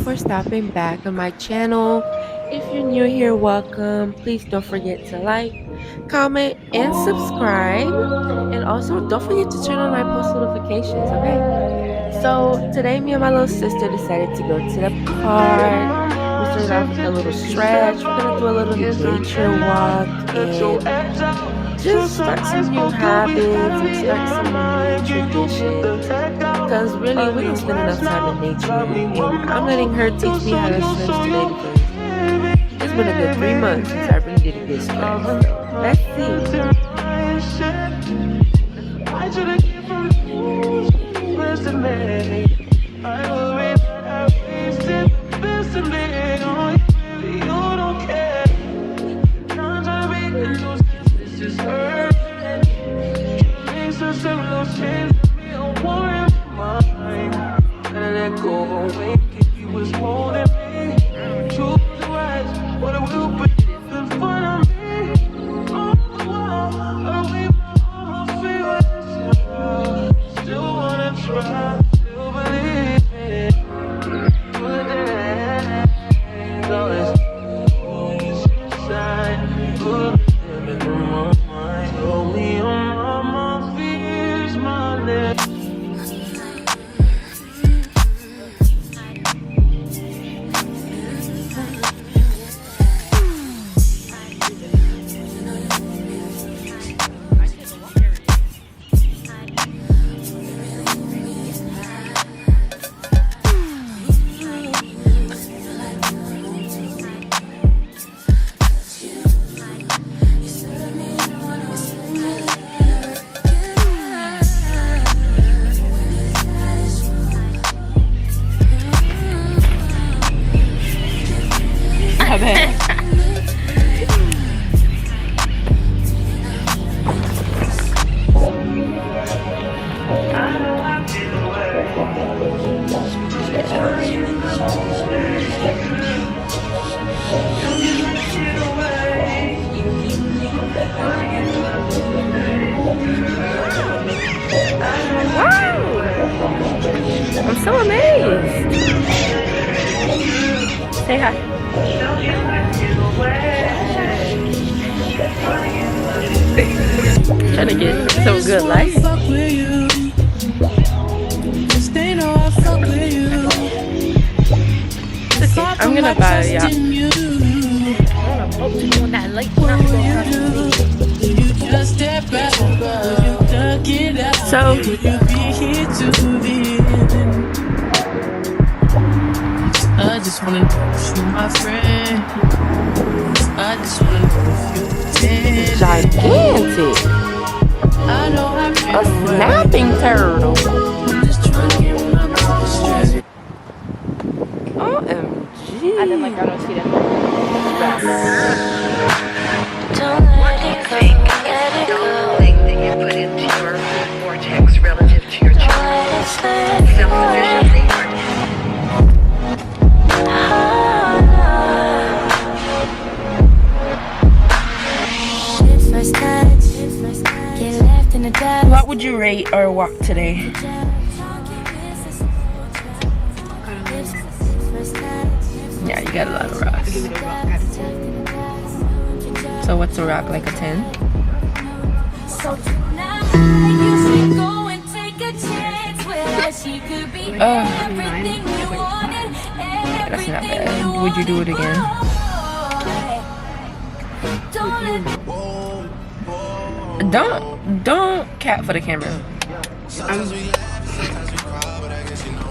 for stopping back on my channel. If you're new here, welcome. Please don't forget to like, comment, and subscribe. And also, don't forget to turn on my post notifications, okay? So, today, me and my little sister decided to go to the park. We started off with a little stretch. We're gonna do a little nature walk and just start some new habits and start some new traditions. Because really, we don't spend enough time in nature. And I'm letting her teach me how to stretch today because it's been a good 3 months since I really did a good stretch. So let's I'm so amazed. Say hi. Trying to get some good light. I'm gonna buy it, yeah. So I just wanna know if you my friend. I just wanna know if you gigantic. A snapping turtle. OMG. I didn't like I don't see that. Don't let it go, let it go. Thing that you put into your vortex relative to your child. Self-sufficiency. What would you rate our walk today? Yeah, you got a lot of rocks. So what's a rock, like a 10? Oh, that's not bad. Would you do it again? Don't cap for the camera.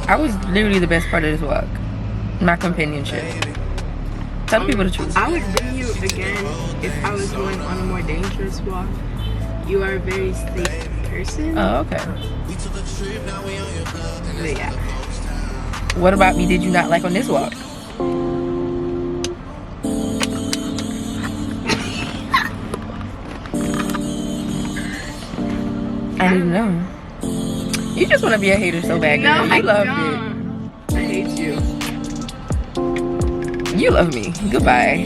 I was literally the best part of this walk. My companionship. Tell the people the truth. I would bring you again if I was going on a more dangerous walk. You are a very safe person. Oh, okay. But yeah. What about me did you not like on this walk? I don't even know. You just want to be a hater so bad, girl. No, you loved it. I hate you. You love me. Goodbye.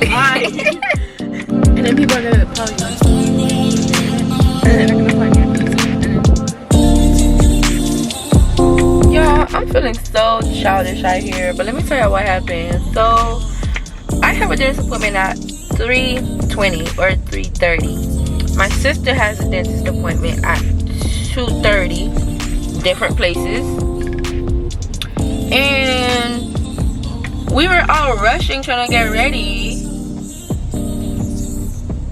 Bye. And then people are gonna call you. And then they're gonna find your pizza. childish out here, but let me tell you what happened. So I have a dentist appointment at 3:20 or 3:30. My sister has a dentist appointment at 2:30, different places, and we were all rushing trying to get ready,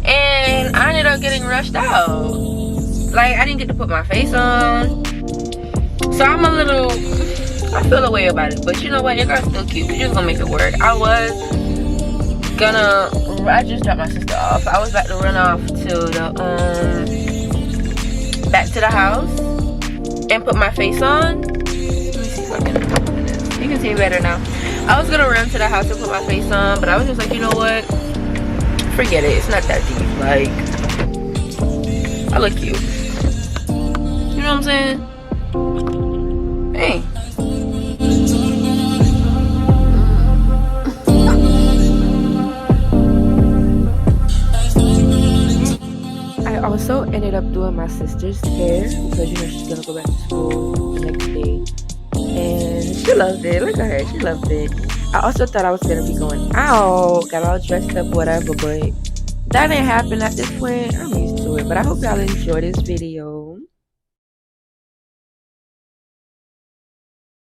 and I ended up getting rushed out. Like, I didn't get to put my face on, so I feel a way about it, but you know what, your girl's still cute. We're just gonna make it work. I just dropped my sister off. I was about to run off to the back to the house and put my face on. Let me see if I can open this. You can see it better now. I was gonna run to the house and put my face on, but I was just like, you know what? Forget it. It's not that deep. Like, I look cute. You know what I'm saying? Hey. I also ended up doing my sister's hair because, you know, she's gonna go back to school the next day, and she loved it. Look at her, she loved it. I also thought I was gonna be going out, got all dressed up, whatever, but that didn't happen at this point. I'm used to it, but I hope y'all enjoy this video.